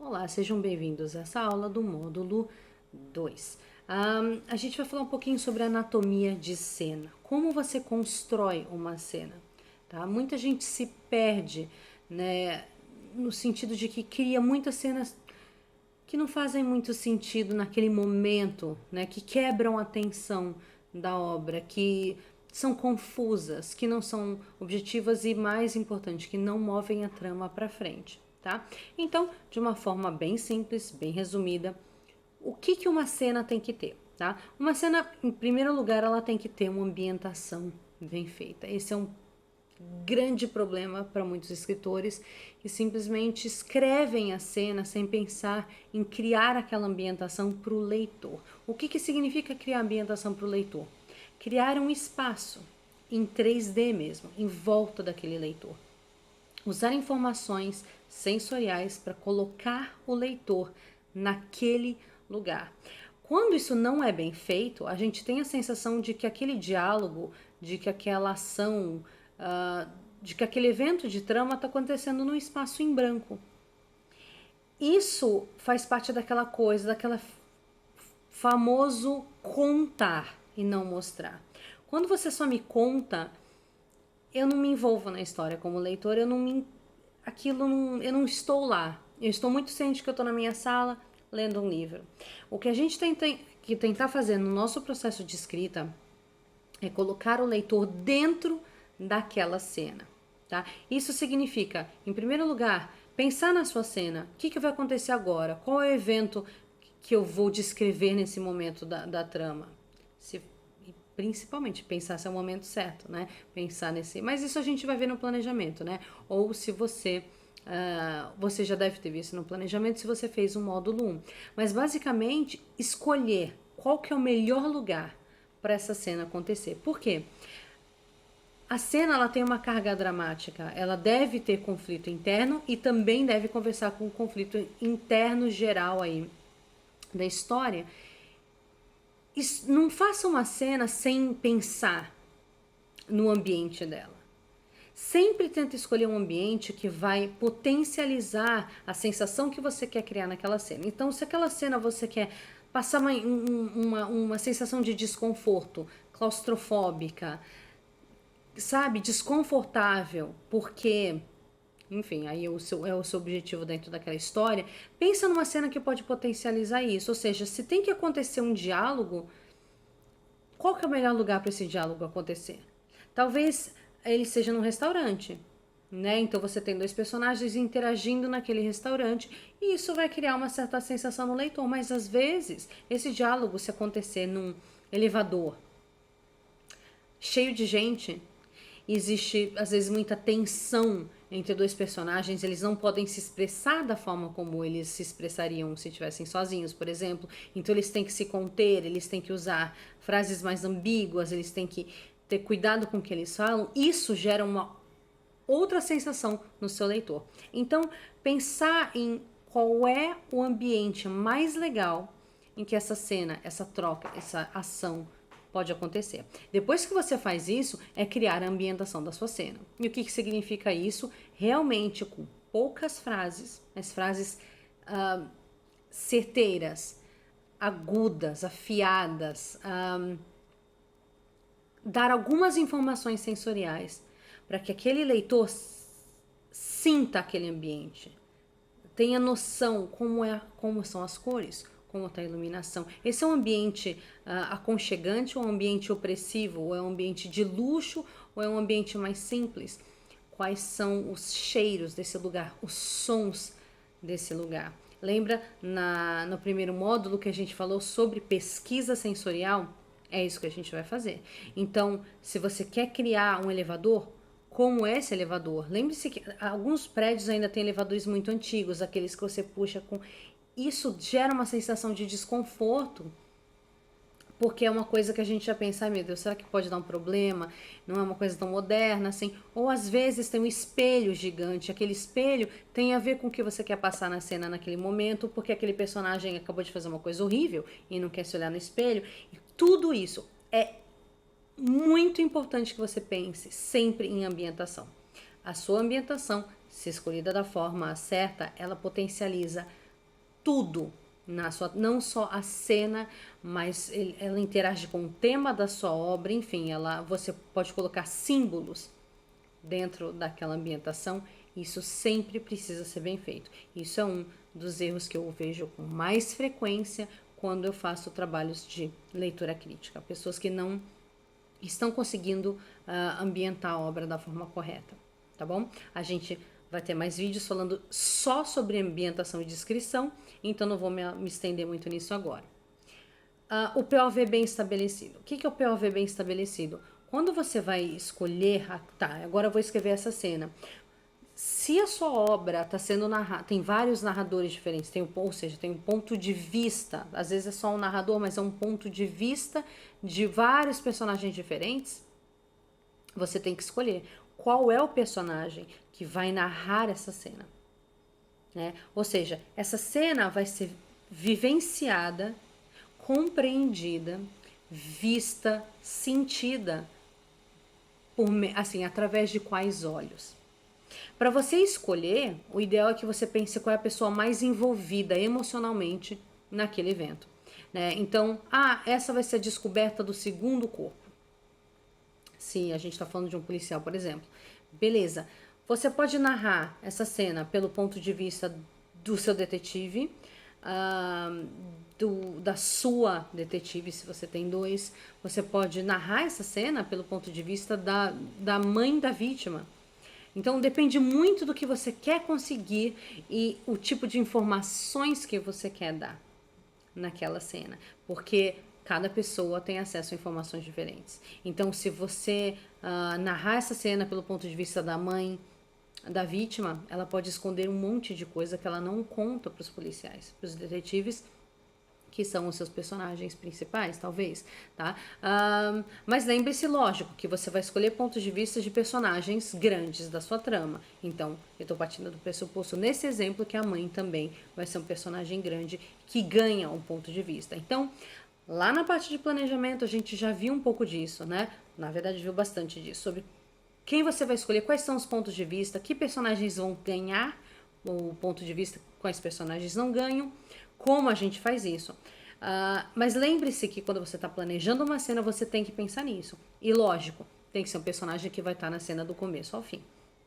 Olá, sejam bem-vindos a essa aula do módulo 2. A gente vai falar um pouquinho sobre anatomia de cena, como você constrói uma cena, tá? Muita gente se perde, né, no sentido de que cria muitas cenas que não fazem muito sentido naquele momento, né, que quebram a tensão da obra, que são confusas, que não são objetivas e, mais importante, que não movem a trama para frente, tá? Então, de uma forma bem simples, bem resumida, o que uma cena tem que ter, tá? Uma cena, em primeiro lugar, ela tem que ter uma ambientação bem feita. Esse é um grande problema para muitos escritores que simplesmente escrevem a cena sem pensar em criar aquela ambientação para o leitor. O que significa criar ambientação para o leitor? Criar um espaço em 3D mesmo, em volta daquele leitor. Usar informações sensoriais para colocar o leitor naquele lugar. Quando isso não é bem feito, a gente tem a sensação de que aquele diálogo, de que aquela ação, de que aquele evento de trama está acontecendo num espaço em branco. Isso faz parte daquela coisa, daquela famoso contar e não mostrar. Quando você só me conta, eu não me envolvo na história como leitor, eu não estou lá. Eu estou muito ciente que eu estou na minha sala lendo um livro. O que a gente tem que tentar fazer no nosso processo de escrita é colocar o leitor dentro daquela cena, tá? Isso significa, em primeiro lugar, pensar na sua cena. O que vai acontecer agora? Qual é o evento que eu vou descrever nesse momento da trama? E principalmente pensar se é o momento certo, né? Pensar nesse. Mas isso a gente vai ver no planejamento, né? Ou se você. Você já deve ter visto no planejamento se você fez o módulo 1. Mas basicamente, escolher qual que é o melhor lugar para essa cena acontecer. Por quê? A cena ela tem uma carga dramática, ela deve ter conflito interno e também deve conversar com o conflito interno geral aí da história. Não faça uma cena sem pensar no ambiente dela. Sempre tenta escolher um ambiente que vai potencializar a sensação que você quer criar naquela cena. Então, se aquela cena você quer passar uma sensação de desconforto, claustrofóbica, sabe, desconfortável, porque, enfim, aí é o seu objetivo dentro daquela história, pensa numa cena que pode potencializar isso. Ou seja, se tem que acontecer um diálogo, qual que é o melhor lugar para esse diálogo acontecer? Talvez ele seja num restaurante, né? Então você tem dois personagens interagindo naquele restaurante e isso vai criar uma certa sensação no leitor, mas às vezes esse diálogo, se acontecer num elevador cheio de gente, existe às vezes muita tensão entre dois personagens, eles não podem se expressar da forma como eles se expressariam se estivessem sozinhos, por exemplo. Então eles têm que se conter, eles têm que usar frases mais ambíguas, eles têm que ter cuidado com o que eles falam. Isso gera uma outra sensação no seu leitor. Então, pensar em qual é o ambiente mais legal em que essa cena, essa troca, essa ação pode acontecer. Depois que você faz isso, é criar a ambientação da sua cena. E o que significa isso? Realmente com poucas frases, mas frases certeiras, agudas, afiadas, dar algumas informações sensoriais para que aquele leitor sinta aquele ambiente, tenha noção como são as cores, como está a iluminação. Esse é um ambiente aconchegante ou um ambiente opressivo? Ou é um ambiente de luxo ou é um ambiente mais simples? Quais são os cheiros desse lugar, os sons desse lugar? Lembra no primeiro módulo que a gente falou sobre pesquisa sensorial? É isso que a gente vai fazer. Então, se você quer criar um elevador, como é esse elevador? Lembre-se que alguns prédios ainda têm elevadores muito antigos, aqueles que você puxa com... Isso gera uma sensação de desconforto, porque é uma coisa que a gente já pensa, meu Deus, será que pode dar um problema? Não é uma coisa tão moderna assim. Ou às vezes tem um espelho gigante, aquele espelho tem a ver com o que você quer passar na cena naquele momento, porque aquele personagem acabou de fazer uma coisa horrível e não quer se olhar no espelho. E tudo isso é muito importante que você pense sempre em ambientação. A sua ambientação, se escolhida da forma certa, ela potencializa tudo não só a cena, mas ela interage com o tema da sua obra, enfim, você pode colocar símbolos dentro daquela ambientação. Isso sempre precisa ser bem feito. Isso é um dos erros que eu vejo com mais frequência quando eu faço trabalhos de leitura crítica. Pessoas que não estão conseguindo ambientar a obra da forma correta, tá bom? A gente vai ter mais vídeos falando só sobre ambientação e descrição, então não vou me estender muito nisso agora. O POV bem estabelecido. O que é o POV bem estabelecido? Quando você vai escolher, agora eu vou escrever essa cena. Se a sua obra está sendo narrada, tem vários narradores diferentes, ou seja, tem um ponto de vista, às vezes é só um narrador, mas é um ponto de vista de vários personagens diferentes, você tem que escolher qual é o personagem que vai narrar essa cena, né? Ou seja, essa cena vai ser vivenciada, compreendida, vista, sentida, através de quais olhos? Para você escolher, o ideal é que você pense qual é a pessoa mais envolvida emocionalmente naquele evento, né? Então, essa vai ser a descoberta do segundo corpo. Se a gente está falando de um policial, por exemplo. Beleza. Você pode narrar essa cena pelo ponto de vista do seu detetive, da sua detetive, se você tem dois. Você pode narrar essa cena pelo ponto de vista da mãe da vítima. Então, depende muito do que você quer conseguir e o tipo de informações que você quer dar naquela cena. Porque cada pessoa tem acesso a informações diferentes. Então, se você narrar essa cena pelo ponto de vista da mãe da vítima, ela pode esconder um monte de coisa que ela não conta para os policiais, para os detetives, que são os seus personagens principais, talvez, tá? Mas lembre-se, lógico, que você vai escolher pontos de vista de personagens grandes da sua trama. Então, eu tô partindo do pressuposto, nesse exemplo, que a mãe também vai ser um personagem grande que ganha um ponto de vista. Então, lá na parte de planejamento, a gente já viu um pouco disso, né? Na verdade, viu bastante disso, sobre quem você vai escolher, quais são os pontos de vista, que personagens vão ganhar o ponto de vista, quais personagens não ganham, como a gente faz isso. Mas lembre-se que quando você está planejando uma cena, você tem que pensar nisso. E lógico, tem que ser um personagem que vai estar na cena do começo ao fim,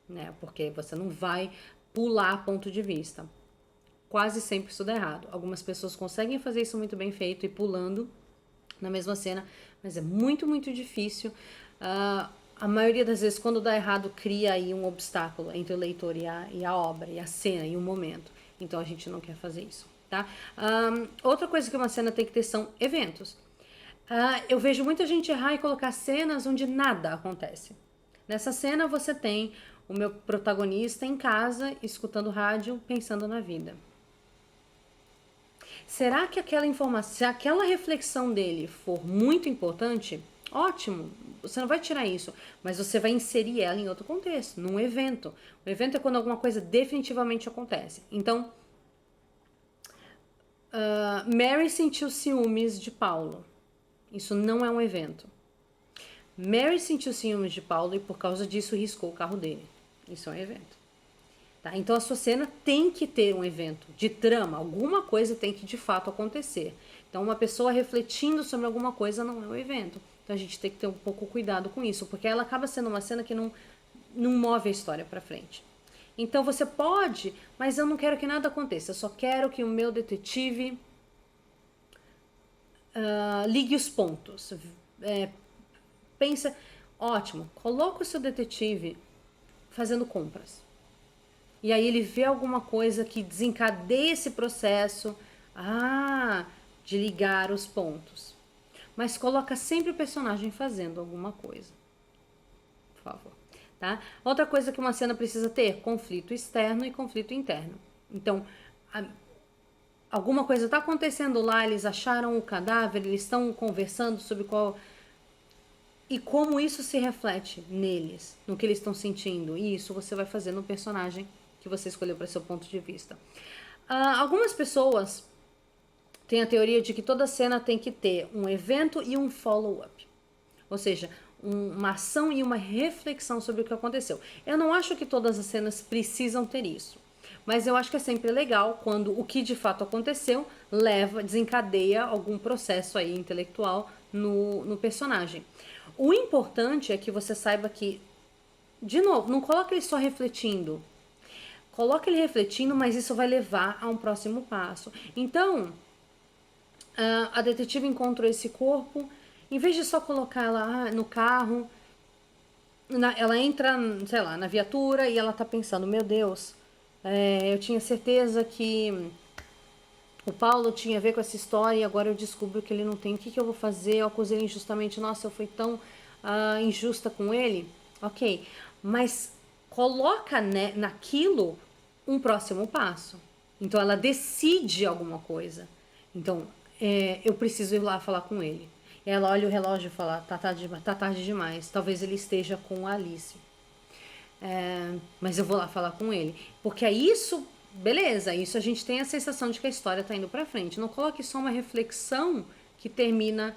né? Porque você não vai pular ponto de vista. Quase sempre isso dá errado. Algumas pessoas conseguem fazer isso muito bem feito e pulando na mesma cena, mas é muito, muito difícil. A maioria das vezes, quando dá errado, cria aí um obstáculo entre o leitor e a obra, e a cena, e o momento. Então, a gente não quer fazer isso, tá? Outra coisa que uma cena tem que ter são eventos. Eu vejo muita gente errar e colocar cenas onde nada acontece. Nessa cena, você tem o meu protagonista em casa, escutando rádio, pensando na vida. Será que aquela informação, se aquela reflexão dele for muito importante, ótimo, você não vai tirar isso, mas você vai inserir ela em outro contexto, num evento. O evento é quando alguma coisa definitivamente acontece. Então, Mary sentiu ciúmes de Paulo. Isso não é um evento. Mary sentiu ciúmes de Paulo e por causa disso riscou o carro dele. Isso é um evento. Tá? Então a sua cena tem que ter um evento de trama, alguma coisa tem que de fato acontecer. Então uma pessoa refletindo sobre alguma coisa não é um evento. Então a gente tem que ter um pouco cuidado com isso, porque ela acaba sendo uma cena que não move a história para frente. Então você pode, mas eu não quero que nada aconteça, eu só quero que o meu detetive ligue os pontos. Pensa, ótimo, coloca o seu detetive fazendo compras. E aí ele vê alguma coisa que desencadeia esse processo de ligar os pontos. Mas coloca sempre o personagem fazendo alguma coisa. Por favor. Tá? Outra coisa que uma cena precisa ter, conflito externo e conflito interno. Então, alguma coisa está acontecendo lá, eles acharam o cadáver, eles estão conversando sobre qual... E como isso se reflete neles, no que eles estão sentindo. E isso você vai fazer no personagem que você escolheu para seu ponto de vista. Algumas pessoas têm a teoria de que toda cena tem que ter um evento e um follow-up. Ou seja, uma ação e uma reflexão sobre o que aconteceu. Eu não acho que todas as cenas precisam ter isso. Mas eu acho que é sempre legal quando o que de fato aconteceu desencadeia algum processo aí intelectual no personagem. O importante é que você saiba que, de novo, não coloca ele só refletindo. Coloca ele refletindo, mas isso vai levar a um próximo passo. Então, a detetive encontrou esse corpo, em vez de só colocar ela no carro, ela entra, sei lá, na viatura e ela tá pensando, meu Deus, eu tinha certeza que o Paulo tinha a ver com essa história e agora eu descubro que ele não tem. O que eu vou fazer? Eu acusei ele injustamente. Nossa, eu fui tão injusta com ele. Ok, mas coloca, né, naquilo um próximo passo. Então ela decide alguma coisa. Então, eu preciso ir lá falar com ele. Ela olha o relógio e fala, tá tarde demais. Talvez ele esteja com a Alice. Mas eu vou lá falar com ele. Porque é isso, beleza, isso a gente tem a sensação de que a história tá indo pra frente. Não coloque só uma reflexão que termina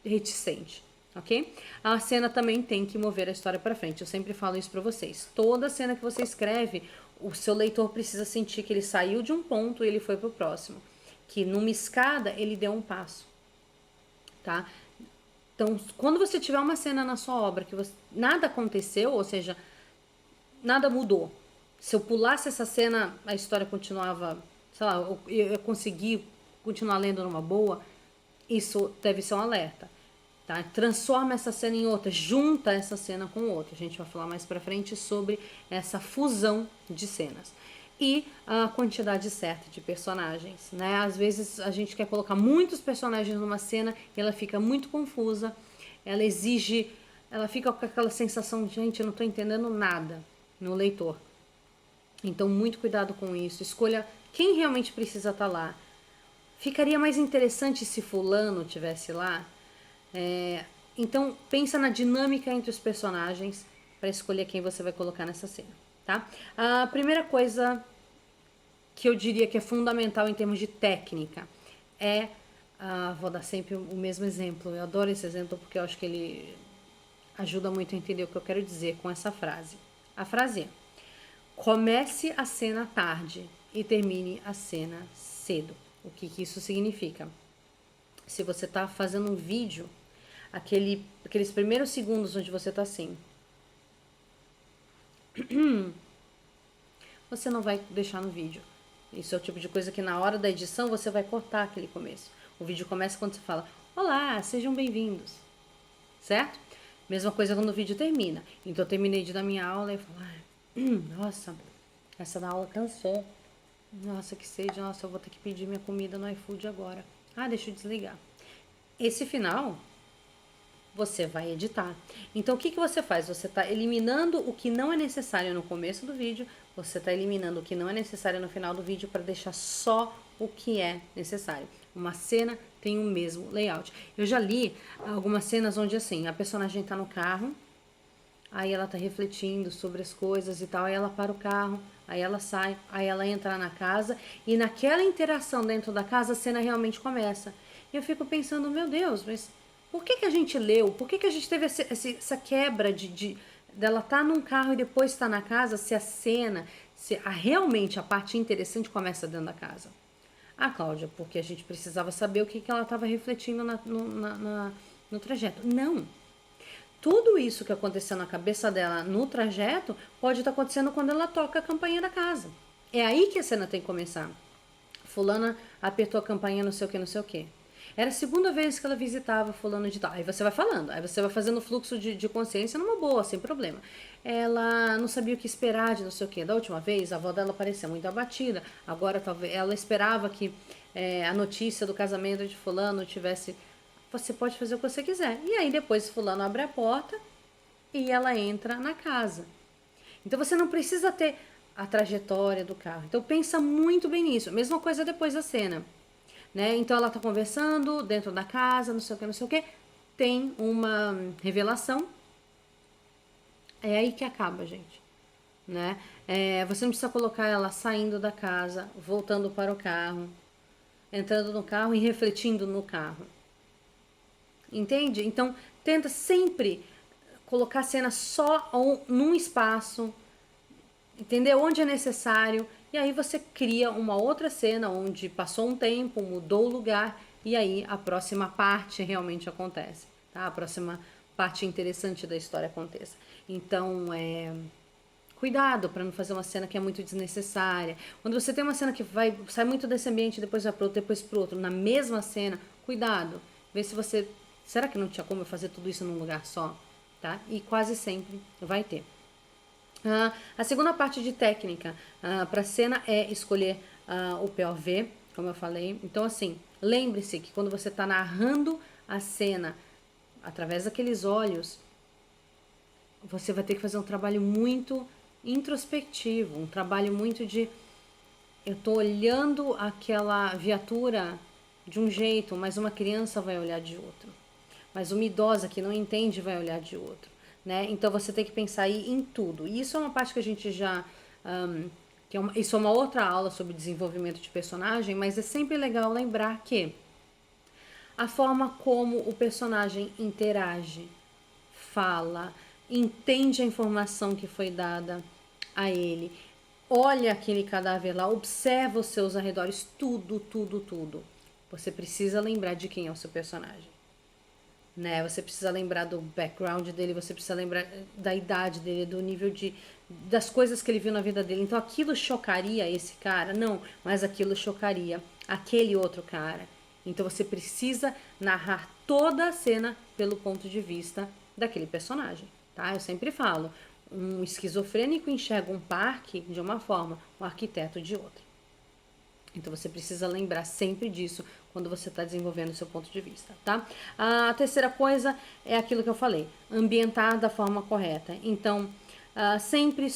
reticente, ok? A cena também tem que mover a história pra frente. Eu sempre falo isso pra vocês. Toda cena que você escreve, o seu leitor precisa sentir que ele saiu de um ponto e ele foi pro próximo. Que numa escada ele deu um passo, tá? Então, quando você tiver uma cena na sua obra que nada aconteceu, ou seja, nada mudou. Se eu pulasse essa cena, a história continuava, sei lá, eu consegui continuar lendo numa boa, isso deve ser um alerta. Tá? Transforma essa cena em outra, junta essa cena com outra. A gente vai falar mais pra frente sobre essa fusão de cenas. E a quantidade certa de personagens, né? Às vezes a gente quer colocar muitos personagens numa cena e ela fica muito confusa, ela fica com aquela sensação de, gente, eu não tô entendendo nada no leitor. Então, muito cuidado com isso. Escolha quem realmente precisa estar lá. Ficaria mais interessante se fulano tivesse lá? Então, pensa na dinâmica entre os personagens para escolher quem você vai colocar nessa cena, tá? A primeira coisa que eu diria que é fundamental em termos de técnica é... vou dar sempre o mesmo exemplo. Eu adoro esse exemplo porque eu acho que ele ajuda muito a entender o que eu quero dizer com essa frase. A frase é: comece a cena tarde e termine a cena cedo. O que isso significa? Se você está fazendo um vídeo, aqueles primeiros segundos onde você está assim, você não vai deixar no vídeo. Isso é o tipo de coisa que na hora da edição você vai cortar aquele começo. O vídeo começa quando você fala, olá, sejam bem-vindos, certo? Mesma coisa quando o vídeo termina. Então eu terminei de dar minha aula e falo, nossa, essa da aula cansou. Nossa, que sede, nossa, eu vou ter que pedir minha comida no iFood agora. Deixa eu desligar. Esse final, você vai editar. Então, o que você faz? Você está eliminando o que não é necessário no começo do vídeo, você está eliminando o que não é necessário no final do vídeo para deixar só o que é necessário. Uma cena tem o mesmo layout. Eu já li algumas cenas onde, assim, a personagem está no carro, aí ela tá refletindo sobre as coisas e tal, aí ela para o carro, aí ela sai, aí ela entra na casa, e naquela interação dentro da casa a cena realmente começa. E eu fico pensando, meu Deus, mas por que a gente leu? Por que a gente teve essa quebra dela tá num carro e depois tá na casa, se a cena, realmente a parte interessante começa dentro da casa? Cláudia, porque a gente precisava saber o que ela estava refletindo no trajeto. Não. Tudo isso que aconteceu na cabeça dela no trajeto pode estar acontecendo quando ela toca a campainha da casa. É aí que a cena tem que começar. Fulana apertou a campainha não sei o que, não sei o que. Era a segunda vez que ela visitava fulano de tal. Aí você vai falando, aí você vai fazendo fluxo de consciência numa boa, sem problema. Ela não sabia o que esperar de não sei o que. Da última vez, a avó dela parecia muito abatida. Agora, talvez ela esperava que a notícia do casamento de fulano tivesse... Você pode fazer o que você quiser. E aí depois fulano abre a porta e ela entra na casa. Então você não precisa ter a trajetória do carro. Então pensa muito bem nisso. Mesma coisa depois da cena. Né? Então ela tá conversando dentro da casa, não sei o que, não sei o que. Tem uma revelação. É aí que acaba, gente. Né? Você não precisa colocar ela saindo da casa, voltando para o carro, entrando no carro e refletindo no carro. Entende? Então, tenta sempre colocar a cena só num espaço, entendeu? Onde é necessário e aí você cria uma outra cena onde passou um tempo, mudou o lugar, e aí a próxima parte realmente acontece, tá? A próxima parte interessante da história aconteça. Então, cuidado para não fazer uma cena que é muito desnecessária. Quando você tem uma cena que sai muito desse ambiente, depois vai pro outro, depois pro outro, na mesma cena, cuidado. Vê se você, será que não tinha como eu fazer tudo isso num lugar só, tá? E quase sempre vai ter. A segunda parte de técnica para cena é escolher o POV, como eu falei. Então, assim, lembre-se que quando você está narrando a cena através daqueles olhos, você vai ter que fazer um trabalho muito introspectivo, um trabalho muito de eu tô olhando aquela viatura de um jeito, mas uma criança vai olhar de outro. Mas uma idosa que não entende vai olhar de outro, né? Então você tem que pensar aí em tudo. E isso é uma parte que a gente já isso é uma outra aula sobre desenvolvimento de personagem, mas é sempre legal lembrar que a forma como o personagem interage, fala, entende a informação que foi dada a ele, olha aquele cadáver lá, observa os seus arredores, tudo, tudo, tudo. Você precisa lembrar de quem é o seu personagem, né? Você precisa lembrar do background dele, você precisa lembrar da idade dele, do nível das coisas que ele viu na vida dele. Então aquilo chocaria esse cara? Não, mas aquilo chocaria aquele outro cara. Então você precisa narrar toda a cena pelo ponto de vista daquele personagem, tá? Eu sempre falo, um esquizofrênico enxerga um parque de uma forma, um arquiteto de outra. Então você precisa lembrar sempre disso quando você está desenvolvendo o seu ponto de vista, tá? A terceira coisa é aquilo que eu falei, ambientar da forma correta. Então, sempre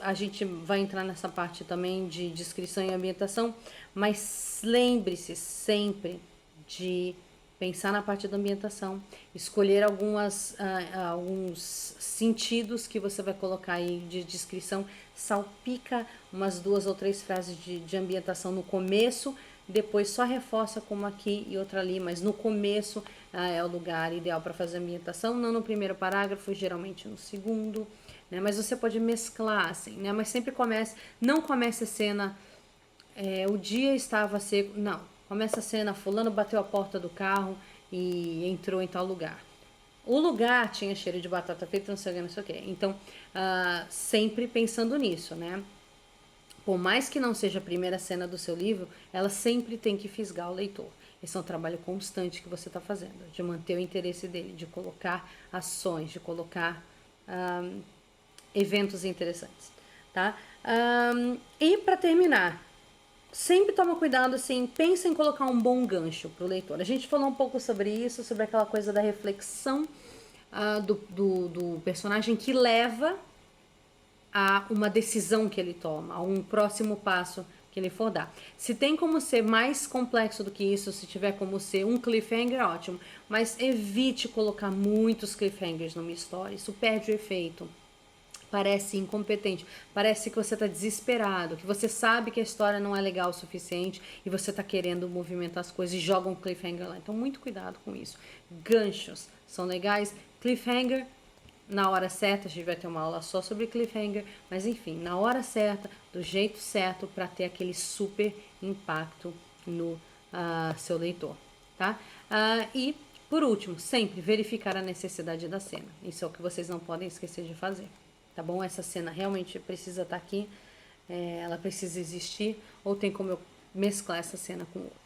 a gente vai entrar nessa parte também de descrição e ambientação, mas lembre-se sempre de pensar na parte da ambientação, escolher alguns sentidos que você vai colocar aí de descrição, salpica umas 2 ou 3 frases de ambientação no começo, depois só reforça como aqui e outra ali, mas no começo é o lugar ideal para fazer ambientação, não no primeiro parágrafo, geralmente no segundo, né? Mas você pode mesclar assim, né? Mas sempre não comece a cena, o dia estava seco, não. Começa a cena, fulano bateu a porta do carro e entrou em tal lugar. O lugar tinha cheiro de batata frita, não sei o que, não sei o que. Então, sempre pensando nisso, né? Por mais que não seja a primeira cena do seu livro, ela sempre tem que fisgar o leitor. Esse é um trabalho constante que você está fazendo, de manter o interesse dele, de colocar ações, de colocar eventos interessantes, tá? E para terminar, sempre toma cuidado, assim, pensa em colocar um bom gancho pro leitor. A gente falou um pouco sobre isso, sobre aquela coisa da reflexão do personagem que leva a uma decisão que ele toma, a um próximo passo que ele for dar. Se tem como ser mais complexo do que isso, se tiver como ser um cliffhanger, ótimo. Mas evite colocar muitos cliffhangers numa história, isso perde o efeito. Parece incompetente, parece que você está desesperado, que você sabe que a história não é legal o suficiente e você está querendo movimentar as coisas e joga um cliffhanger lá. Então, muito cuidado com isso. Ganchos são legais, cliffhanger, na hora certa, a gente vai ter uma aula só sobre cliffhanger, mas enfim, na hora certa, do jeito certo, para ter aquele super impacto no seu leitor, tá? E, por último, sempre verificar a necessidade da cena. Isso é o que vocês não podem esquecer de fazer. Tá bom? Essa cena realmente precisa estar aqui, ela precisa existir, ou tem como eu mesclar essa cena com outra.